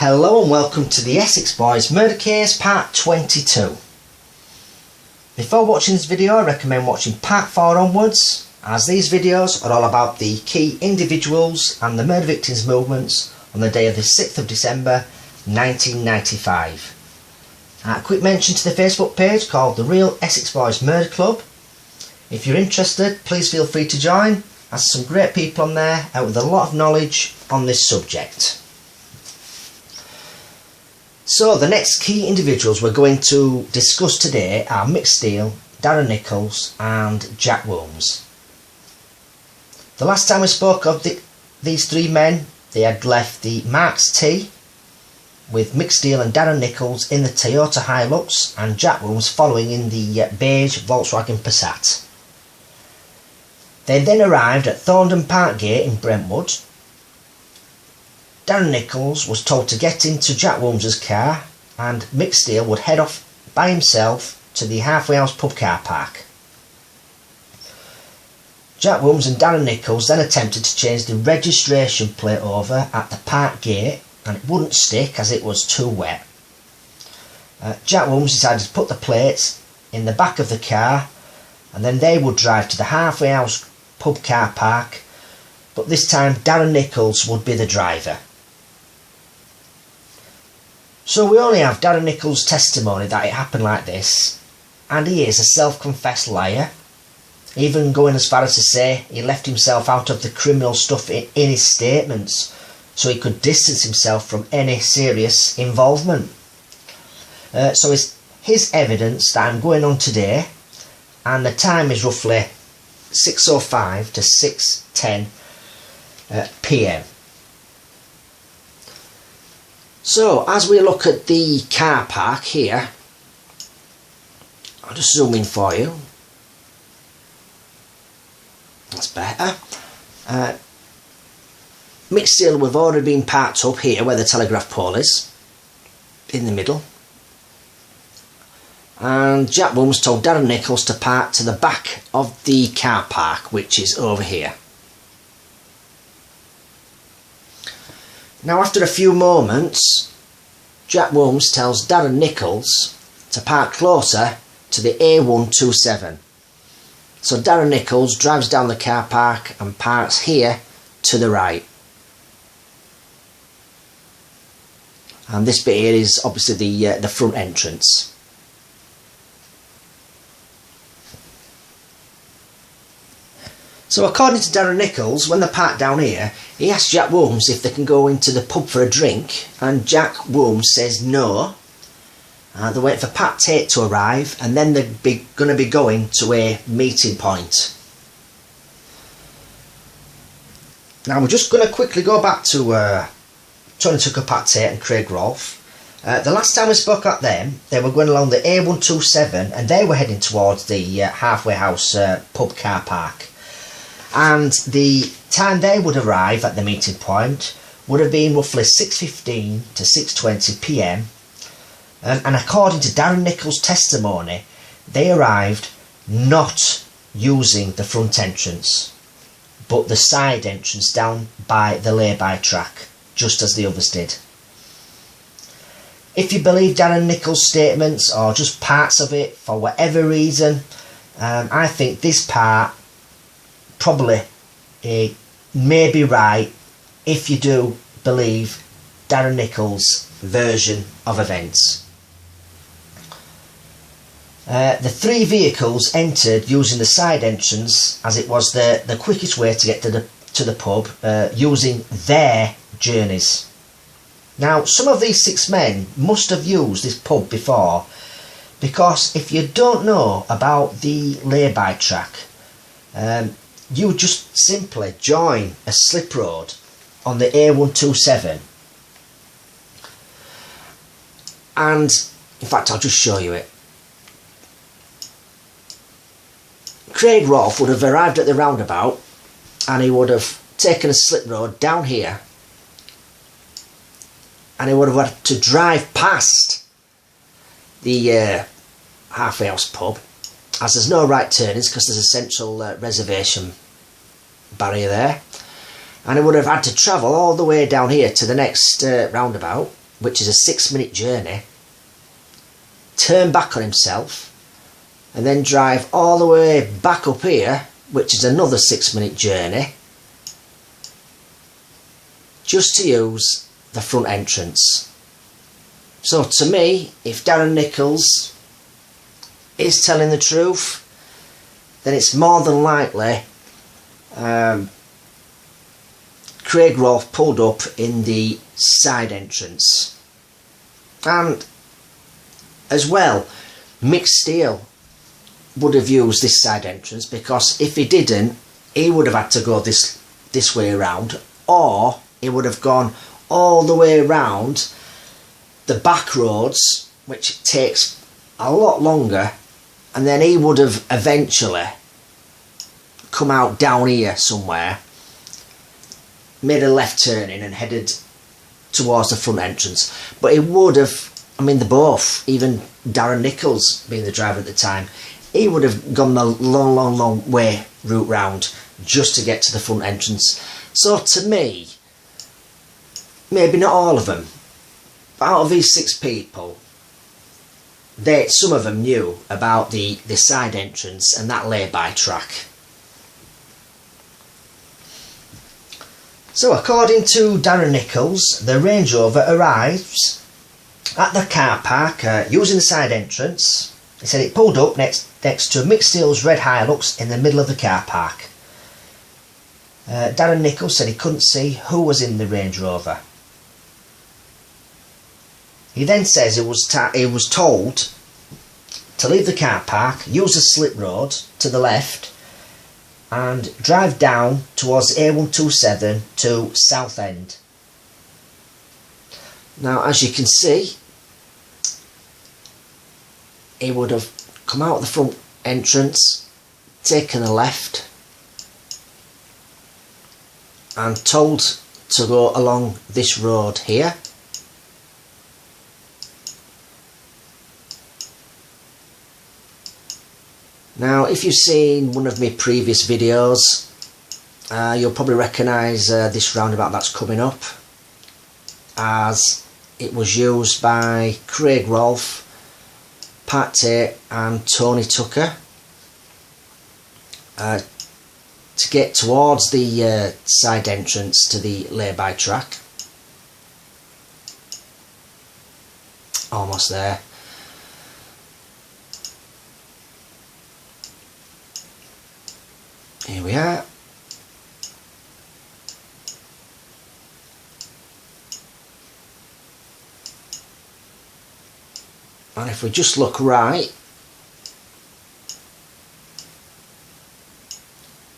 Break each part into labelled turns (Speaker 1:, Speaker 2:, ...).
Speaker 1: Hello and welcome to the Essex Boys Murder Case Part 22. Before watching this video, I recommend watching Part 4 onwards, as these videos are all about the key individuals and the murder victims' movements on the day of the 6th of December 1995. A quick mention to the Facebook page called The Real Essex Boys Murder Club. If you're interested, please feel free to join, as there's some great people on there out with a lot of knowledge on this subject. So the next key individuals we're going to discuss today are Mick Steele, Darren Nichols and Jack Wilms. The last time we spoke of these three men, they had left the Marks T with Mick Steele and Darren Nichols in the Toyota Hilux and Jack Wilms following in the beige Volkswagen Passat. They then arrived at Thorndon Park Gate in Brentwood. Darren Nichols was told to get into Jack Wilms's car and Mick Steele would head off by himself to the Halfway House pub car park. Jack Wilms and Darren Nichols then attempted to change the registration plate over at the park gate and it wouldn't stick as it was too wet. Jack Wilms decided to put the plates in the back of the car and then they would drive to the Halfway House pub car park, but this time Darren Nichols would be the driver. So we only have Darren Nichols' testimony that it happened like this, and he is a self-confessed liar, even going as far as to say he left himself out of the criminal stuff in his statements so he could distance himself from any serious involvement. So it's his evidence that I'm going on today, and the time is roughly 6:05 to 6:10 PM. So as we look at the car park here, I'll just zoom in for you. That's better. Mick Steele, we've already been parked up here where the telegraph pole is, in the middle. And Jack Wilms told Darren Nichols to park to the back of the car park, which is over here. Now after a few moments, Jack Wilms tells Darren Nichols to park closer to the A127. So Darren Nichols drives down the car park and parks here to the right. And this bit here is obviously the front entrance. So according to Darren Nichols, when they park down here, he asks Jack Wilms if they can go into the pub for a drink, and Jack Wilms says no. They're waiting for Pat Tate to arrive, and then they're going to be going to a meeting point. Now we're just going to quickly go back to Tony Tucker, Pat Tate and Craig Rolfe. The last time we spoke at them, they were going along the A127 and they were heading towards the Halfway House pub car park. And the time they would arrive at the meeting point would have been roughly 6:15 to 6:20 PM. And according to Darren Nichols' testimony, they arrived not using the front entrance, but the side entrance down by the lay-by track, just as the others did. If you believe Darren Nichols' statements or just parts of it for whatever reason, I think this part probably may be right if you do believe Darren Nichols' version of events. The three vehicles entered using the side entrance as it was the quickest way to get to the pub, using their journeys. Now some of these six men must have used this pub before, because if you don't know about the lay-by track, you just simply join a slip road on the A127, and in fact I'll just show you it. Craig Rolfe would have arrived at the roundabout and he would have taken a slip road down here and he would have had to drive past the Halfway House pub, as there's no right turnings because there's a central reservation barrier there, and he would have had to travel all the way down here to the next roundabout, which is a 6-minute journey, turn back on himself, and then drive all the way back up here, which is another 6-minute journey, just to use the front entrance. So to me, if Darren Nichols is telling the truth, then it's more than likely Craig Rolfe pulled up in the side entrance. And as well, Mick Steele would have used this side entrance, because if he didn't, he would have had to go this way around, or he would have gone all the way around the back roads, which takes a lot longer, and then he would have eventually come out down here somewhere, made a left turn in and headed towards the front entrance. But he would have, I mean, they both, even Darren Nichols being the driver at the time, he would have gone the long way route round just to get to the front entrance. So to me, maybe not all of them, but out of these 6 people, some of them knew about the side entrance and that lay-by track. So according to Darren Nichols, the Range Rover arrives at the car park using the side entrance. He said it pulled up next to Mick Steele's red Hilux in the middle of the car park. Darren Nichols said he couldn't see who was in the Range Rover. He then says he was told to leave the car park, use a slip road to the left, and drive down towards A127 to Southend. Now, as you can see, he would have come out the front entrance, taken a left, and told to go along this road here. Now, if you've seen one of my previous videos, you'll probably recognise this roundabout that's coming up, as it was used by Craig Rolfe, Pat Tate and Tony Tucker to get towards the side entrance to the lay-by track. Almost there. Here we are. And if we just look right,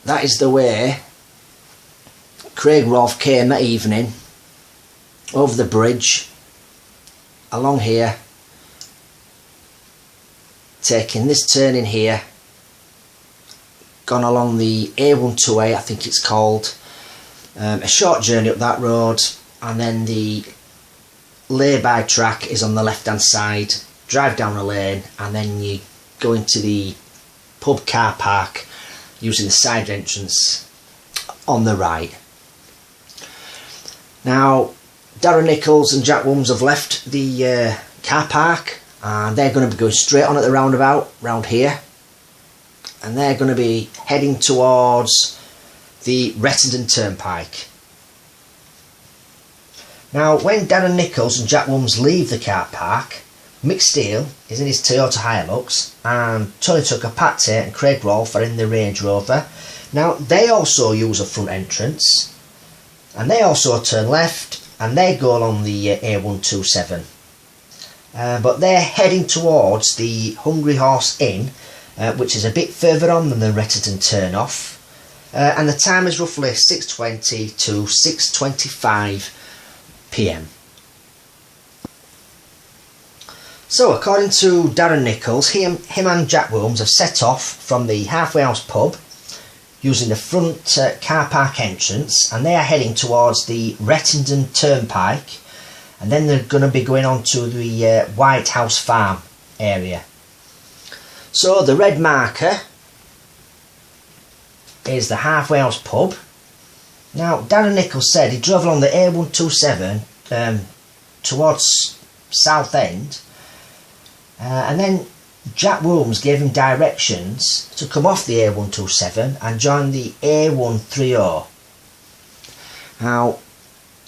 Speaker 1: that is the way Craig Rolfe came that evening, over the bridge, along here, taking this turn in here, gone along the A128, I think it's called, a short journey up that road, and then the lay-by track is on the left hand side, drive down a lane, and then you go into the pub car park using the side entrance on the right. Now, Darren Nichols and Jack Wooms have left the car park, and they're going to be going straight on at the roundabout round here, and they're going to be heading towards the Rettendon Turnpike. Now, when Darren Nichols and Jack Wooms leave the car park, Mick Steele is in his Toyota Hilux, and Tony Tucker, Pat Tate and Craig Rolfe are in the Range Rover. Now, they also use a front entrance, and they also turn left, and they go along the A127. But they're heading towards the Hungry Horse Inn, which is a bit further on than the Rettendon turn-off. And the time is roughly 6:20 to 6:25 PM. So, according to Darren Nichols, him and Jack Wooms have set off from the Halfway House pub using the front car park entrance, and they are heading towards the Rettendon Turnpike, and then they're going to be going on to the White House Farm area. So the red marker is the Halfway House pub. Now, Darren Nichols said he drove along the A127 towards Southend, and then Jack Williams gave him directions to come off the A127 and join the A130. Now,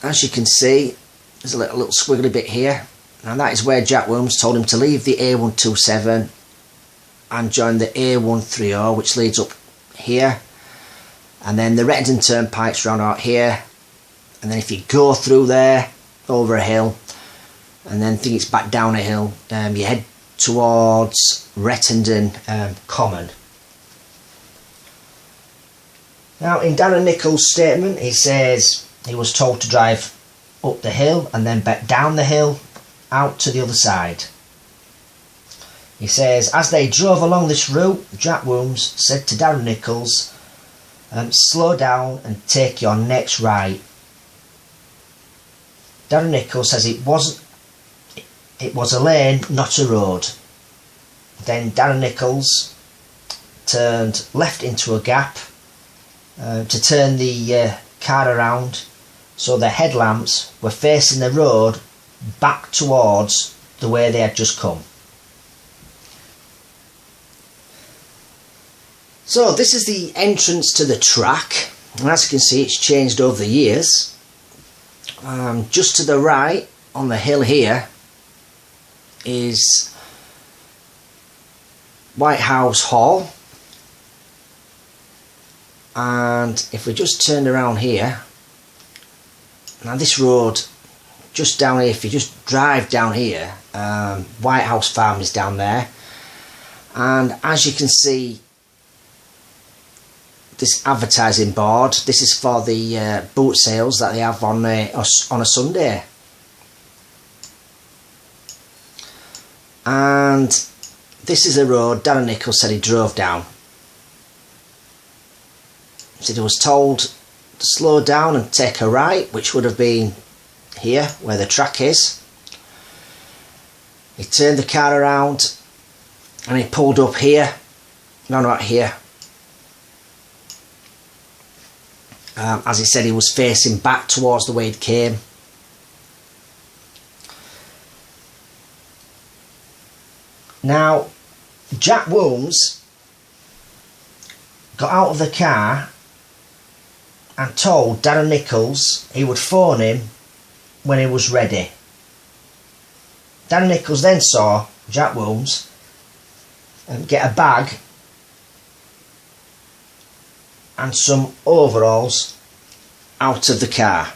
Speaker 1: as you can see, there's a little squiggly bit here, and that is where Jack Williams told him to leave the A127 and join the A130, which leads up here, and then the Rettendon Turnpike's round out here, and then if you go through there, over a hill, and then think it's back down a hill, you head towards Rettendon Common. Now, in Darren Nichols' statement, he says he was told to drive up the hill and then back down the hill out to the other side. He says, as they drove along this route, Jack Williams said to Darren Nichols, slow down and take your next right. Darren Nichols says it was a lane, not a road. Then Darren Nichols turned left into a gap to turn the car around, so the headlamps were facing the road back towards the way they had just come. So this is the entrance to the track, and as you can see, it's changed over the years. Just to the right on the hill here is White House Hall, and if we just turn around here, now this road just down here, if you just drive down here, White House Farm is down there, and as you can see, this advertising board, this is for the boot sales that they have on a Sunday. And this is the road Darren Nichols said he drove down. He said he was told to slow down and take a right, which would have been here where the track is. He turned the car around and he pulled up here, no, not here. As he said, he was facing back towards the way he came. Now, Jack Williams got out of the car and told Darren Nichols he would phone him when he was ready. Darren Nichols then saw Jack Williams get a bag and some overalls out of the car.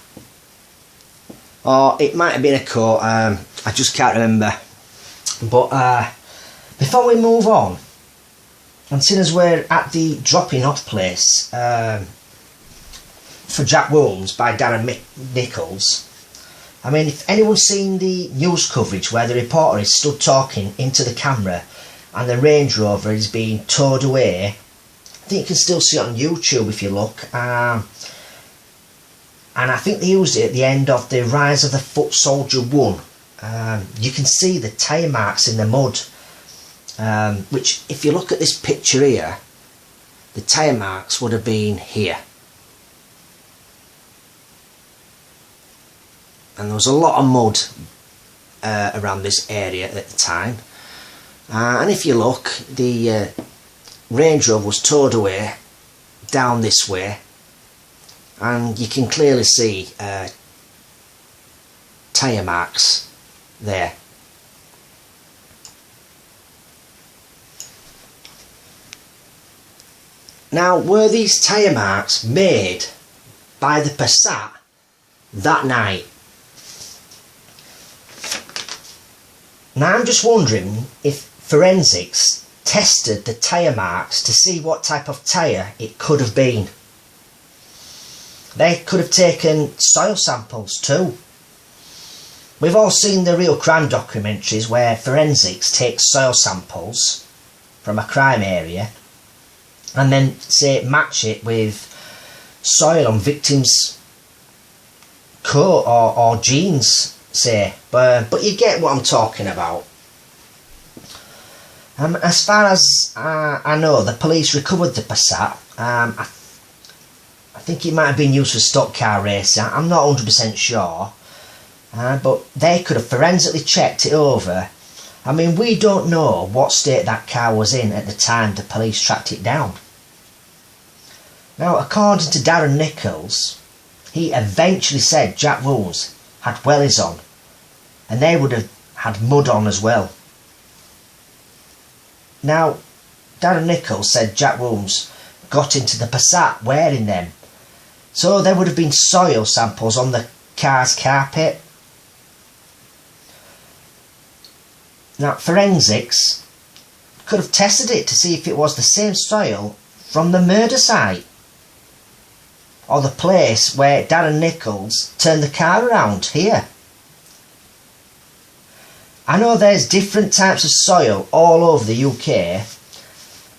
Speaker 1: Or it might have been a coat, I just can't remember. But before we move on, and seeing as we're at the dropping off place for Jack Williams by Darren Nichols, I mean, if anyone's seen the news coverage where the reporter is stood talking into the camera and the Range Rover is being towed away, I think you can still see it on YouTube if you look, and I think they used it at the end of the Rise of the Foot Soldier 1. You can see the tyre marks in the mud, which if you look at this picture here, the tyre marks would have been here. And there was a lot of mud around this area at the time. And if you look, the Range Rover was towed away down this way, and you can clearly see tyre marks there. Now, were these tyre marks made by the Passat that night? Now, I'm just wondering if forensics tested the tyre marks to see what type of tyre it could have been. They could have taken soil samples too. We've all seen the real crime documentaries where forensics takes soil samples from a crime area and then, say, match it with soil on victims' coat or jeans, say. But you get what I'm talking about. As far as I know, the police recovered the Passat. I think it might have been used for stock car racing. I'm not 100% sure. but they could have forensically checked it over. I mean, we don't know what state that car was in at the time the police tracked it down. Now, according to Darren Nichols, he eventually said Jack Williams had wellies on, and they would have had mud on as well. Now, Darren Nichols said Jack Williams got into the Passat wearing them, so there would have been soil samples on the car's carpet. Now, forensics could have tested it to see if it was the same soil from the murder site, or the place where Darren Nichols turned the car around here. I know there's different types of soil all over the UK,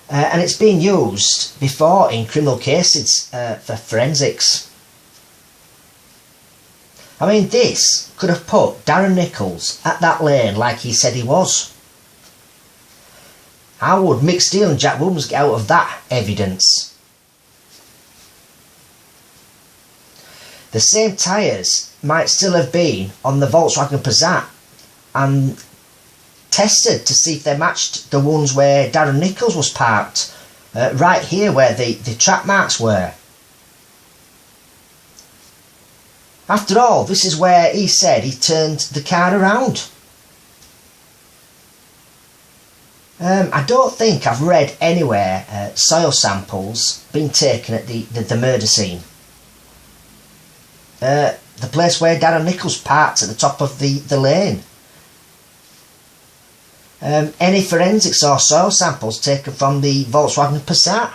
Speaker 1: and it's been used before in criminal cases for forensics. I mean, this could have put Darren Nichols at that lane like he said he was. How would Mick Steele and Jack Williams get out of that evidence? The same tyres might still have been on the Volkswagen Passat and tested to see if they matched the ones where Darren Nichols was parked, right here where the track marks were. After all, this is where he said he turned the car around. I don't think I've read anywhere soil samples being taken at the murder scene. The place where Darren Nichols parked at the top of the lane. Any forensics or soil samples taken from the Volkswagen Passat.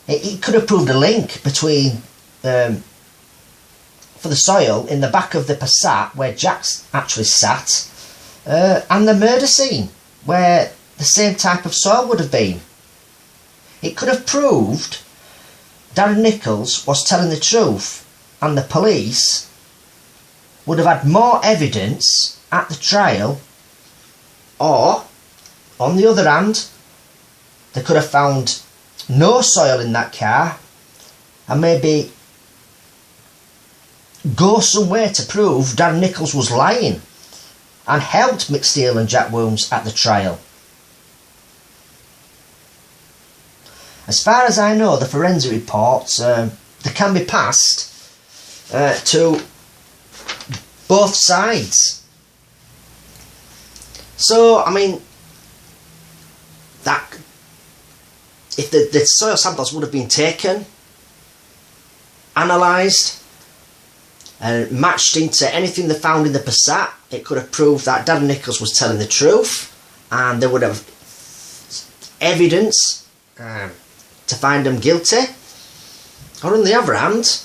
Speaker 1: It could have proved a link between, for the soil in the back of the Passat where Jack's actually sat, and the murder scene where the same type of soil would have been. It could have proved Darren Nichols was telling the truth, and the police would have had more evidence at the trial. Or, on the other hand, they could have found no soil in that car and maybe go somewhere to prove Darren Nichols was lying and helped Mick Steele and Jack Williams at the trial. As far as I know, the forensic reports they can be passed to both sides. So, I mean, that if the soil samples would have been taken, analysed, and matched into anything they found in the Passat, it could have proved that Darren Nichols was telling the truth, and they would have evidence to find him guilty. Or on the other hand,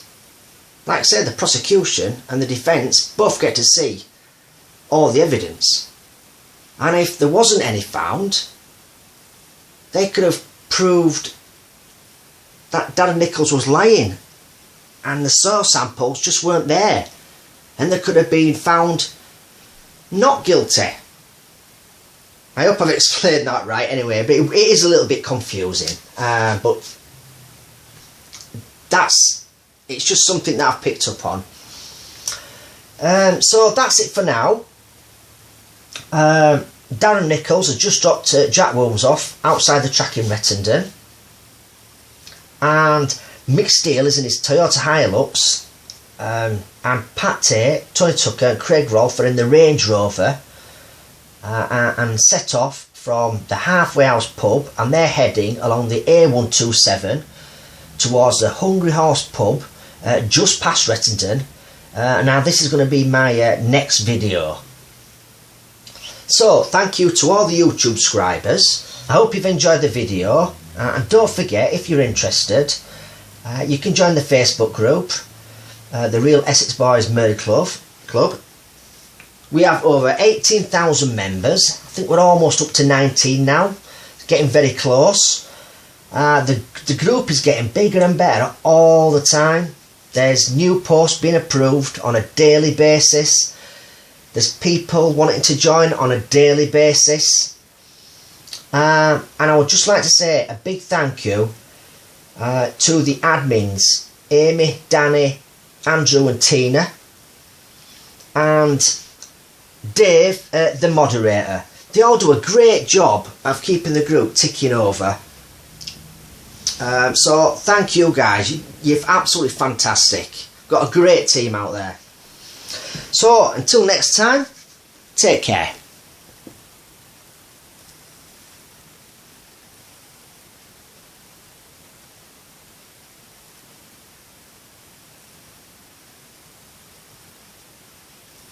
Speaker 1: like I said, the prosecution and the defence both get to see all the evidence. And if there wasn't any found, they could have proved that Darren Nichols was lying and the soil samples just weren't there, and they could have been found not guilty. I hope I've explained that right anyway, but it is a little bit confusing, but it's just something that I've picked up on. So that's it for now. Darren Nichols has just dropped Jack Williams off outside the track in Rettendon, and Mick Steele is in his Toyota Hilux, and Pat Tate, Tony Tucker and Craig Rolfe are in the Range Rover, and set off from the Halfway House pub, and they're heading along the A127 towards the Hungry Horse pub just past Rettendon. Now this is going to be my next video. So, thank you to all the YouTube subscribers. I hope you've enjoyed the video, and don't forget, if you're interested, you can join the Facebook group, the Real Essex Boys Murder Club. We have over 18,000 members. I think we're almost up to 19 now. It's getting very close. The group is getting bigger and better all the time. There's new posts being approved on a daily basis. There's people wanting to join on a daily basis. And I would just like to say a big thank you to the admins, Amy, Danny, Andrew and Tina. and Dave, the moderator. They all do a great job of keeping the group ticking over. So thank you guys, you're absolutely fantastic. Got a great team out there. So until next time, take care.